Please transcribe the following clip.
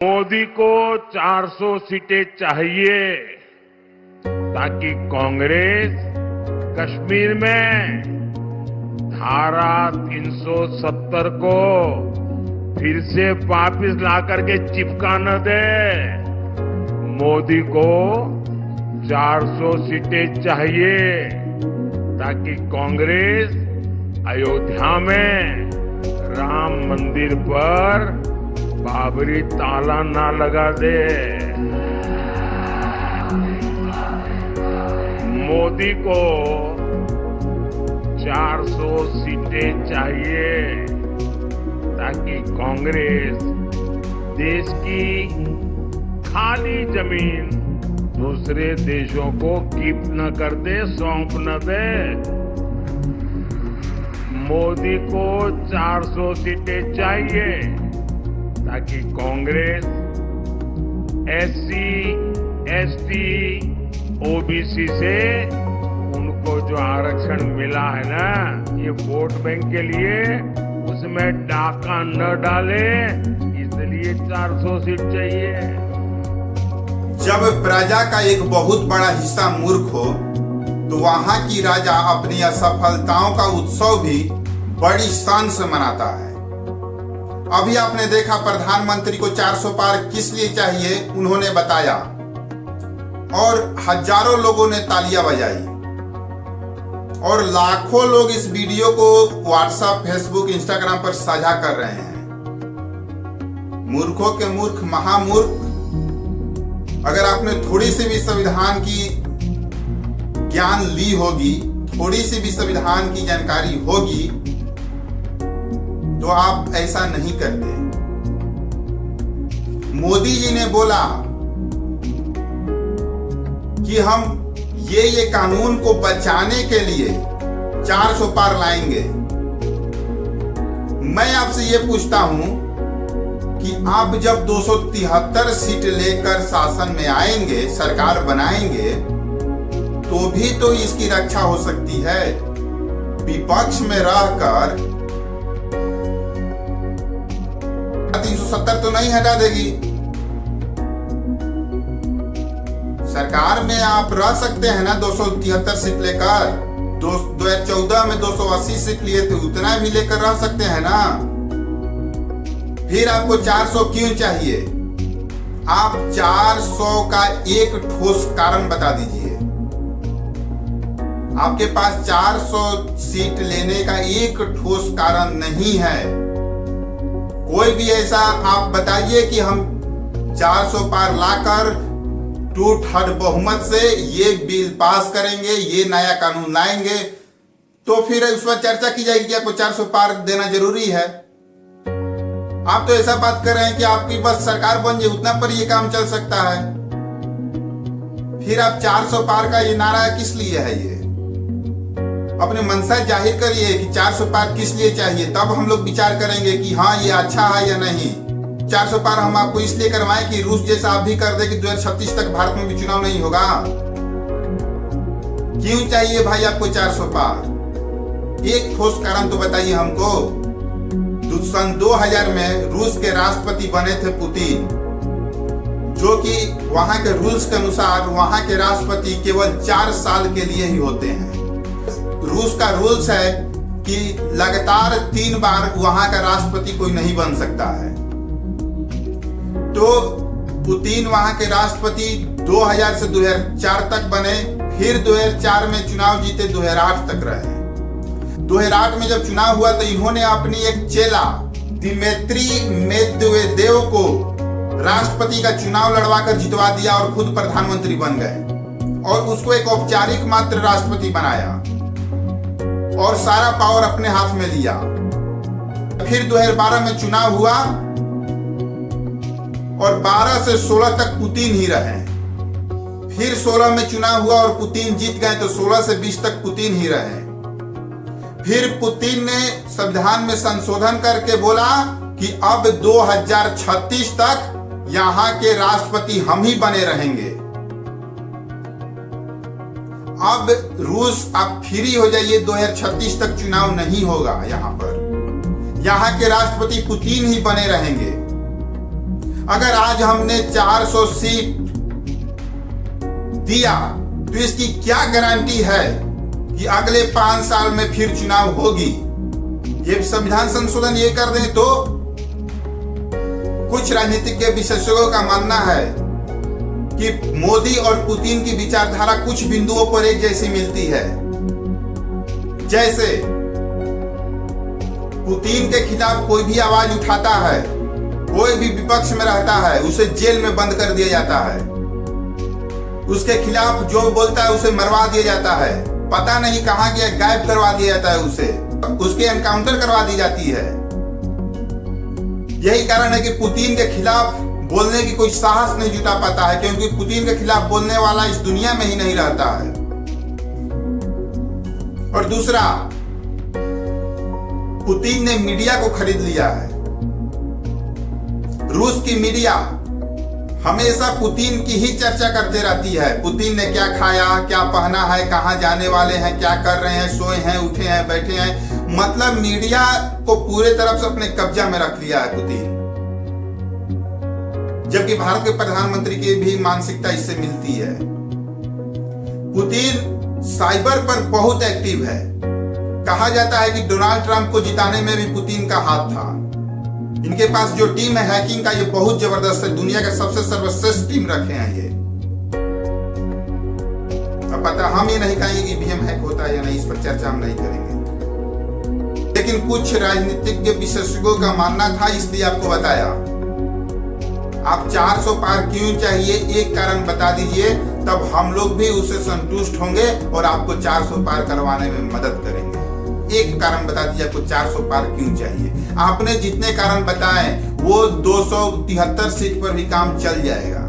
मोदी को 400 सीटें चाहिए ताकि कांग्रेस कश्मीर में धारा 370 को फिर से वापस ला करके चिपका न दे। मोदी को 400 सीटें चाहिए ताकि कांग्रेस अयोध्या में राम मंदिर पर बाबरी ताला ना लगा दे। मोदी को 400 सीटें चाहिए ताकि कांग्रेस देश की खाली जमीन दूसरे देशों को कीप न कर दे, सौंप न दे। मोदी को 400 सीटें चाहिए ताकि कांग्रेस एससी, एसटी, ओबीसी से उनको जो आरक्षण मिला है ना, ये वोट बैंक के लिए उसमें डाका न डाले, इसलिए 400 सीट चाहिए। जब प्रजा का एक बहुत बड़ा हिस्सा मूर्ख हो तो वहां की राजा अपनी असफलताओं का उत्सव भी बड़ी शान से मनाता है। अभी आपने देखा प्रधानमंत्री को 400 पार किस लिए चाहिए, उन्होंने बताया और हजारों लोगों ने तालियां बजाई और लाखों लोग इस वीडियो को व्हाट्सएप, फेसबुक, इंस्टाग्राम पर साझा कर रहे हैं। मूर्खों के मूर्ख महामूर्ख, अगर आपने थोड़ी सी भी संविधान की ज्ञान ली होगी, थोड़ी सी भी संविधान की जानकारी होगी, तो आप ऐसा नहीं करते। मोदी जी ने बोला कि हम ये कानून को बचाने के लिए 400 पार लाएंगे। मैं आपसे ये पूछता हूं कि आप जब 273 सीट लेकर शासन में आएंगे, सरकार बनाएंगे, तो भी तो इसकी रक्षा हो सकती है। विपक्ष में रहकर 370 तो नहीं हटा देगी। सरकार में आप रह सकते हैं ना 273 सीट लेकर। 2014 में 280 सीट लिए थे, उतना भी लेकर रह सकते हैं ना। फिर आपको 400 क्यों चाहिए? आप 400 का एक ठोस कारण बता दीजिए। आपके पास 400 सीट लेने का एक ठोस कारण नहीं है। कोई भी ऐसा आप बताइए कि हम 400 पार लाकर 2/3 बहुमत से ये बिल पास करेंगे, ये नया कानून लाएंगे, तो फिर उस पर चर्चा की जाएगी कि आपको 400 पार देना जरूरी है। आप तो ऐसा बात कर रहे हैं कि आपकी बस सरकार बन जाए, उतना पर ये काम चल सकता है। फिर आप 400 पार का ये नारा किस लिए है? ये अपने मंशा जाहिर करिए कि 400 पार किस लिए चाहिए, तब हम लोग विचार करेंगे कि हाँ ये अच्छा है या नहीं। 400 पार हम आपको इसलिए करवाएं कि रूस जैसा आप भी कर दे कि 2036 तक भारत में भी चुनाव नहीं होगा। क्यों चाहिए भाई आपको 400 पार? एक ठोस कारण तो बताइए हमको। सन 2000 में रूस के राष्ट्रपति बने थे पुतिन, जो कि वहां के रूल्स के अनुसार वहां के राष्ट्रपति केवल 4 साल के लिए ही होते हैं। रूस का रूल्स है कि लगातार 3 बार वहां का राष्ट्रपति कोई नहीं बन सकता है। तो पुतिन वहां के राष्ट्रपति 2000 से 2004 तक बने, फिर 2004 में चुनाव जीते, 2008 तक रहे। 2008 में जब चुनाव हुआ तो इन्होंने अपनी एक चेला दिमित्री मेदवेदेव को राष्ट्रपति का चुनाव लड़वाकर जितवा दिया और खुद प्रधानमंत्री बन गए और उसको एक औपचारिक मात्र राष्ट्रपति बनाया और सारा पावर अपने हाथ में लिया। फिर 2012 में चुनाव हुआ और 12 से 16 तक पुतिन ही रहे। फिर 16 में चुनाव हुआ और पुतिन जीत गए, तो 16 से 20 तक पुतिन ही रहे। फिर पुतिन ने संविधान में संशोधन करके बोला कि अब 2036 तक यहाँ के राष्ट्रपति हम ही बने रहेंगे। अब रूस आप फ्री हो जाइए, 2036 तक चुनाव नहीं होगा यहाँ पर। यहाँ के राष्ट्रपति पुतिन ही बने रहेंगे। अगर आज हमने 400 सीट दिया तो इसकी क्या गारंटी है कि अगले 5 साल में फिर चुनाव होगी। ये संविधान संशोधन ये कर दें तो कुछ राजनीतिक विशेषज्ञों का मानना है कि मोदी और पुतिन की विचारधारा कुछ बिंदुओं पर एक जैसी मिलती है। जैसे पुतिन के खिलाफ कोई भी आवाज उठाता है, कोई भी विपक्ष में रहता है, उसे जेल में बंद कर दिया जाता है। उसके खिलाफ जो बोलता है उसे मरवा दिया जाता है, पता नहीं कहां गया, गायब करवा दिया जाता है, उसके एनकाउंटर करवा दी जाती है। यही कारण है कि पुतिन के खिलाफ बोलने की कोई साहस नहीं जुटा पाता है, क्योंकि पुतिन के खिलाफ बोलने वाला इस दुनिया में ही नहीं रहता है। और दूसरा, पुतिन ने मीडिया को खरीद लिया है। रूस की मीडिया हमेशा पुतिन की ही चर्चा करते रहती है। पुतिन ने क्या खाया, क्या पहना है, कहां जाने वाले हैं, क्या कर रहे हैं, सोए हैं, उठे हैं, बैठे हैं। मतलब मीडिया को पूरे तरफ से अपने कब्जा में रख लिया है पुतिन। जबकि भारत के प्रधानमंत्री की भी मानसिकता इससे मिलती है। पुतिन साइबर पर बहुत एक्टिव है। कहा जाता है कि डोनाल्ड ट्रंप को जिताने में भी पुतिन का हाथ था। इनके पास जो टीम है हैकिंग का, ये बहुत जबरदस्त है। दुनिया का सबसे सर्वश्रेष्ठ टीम रखे हैं ये। अब पता हम ये नहीं कहेंगे ईवीएम हैक होता है या नहीं, इस पर चर्चा हम नहीं करेंगे। लेकिन कुछ राजनीतिज्ञ विशेषज्ञों का मानना था, इसलिए आपको बताया। आप 400 पार क्यों चाहिए, एक कारण बता दीजिए, तब हम लोग भी उससे संतुष्ट होंगे और आपको 400 पार करवाने में मदद करेंगे। एक कारण बता दीजिए आपको 400 पार क्यों चाहिए। आपने जितने कारण बताए वो 273 सीट पर भी काम चल जाएगा।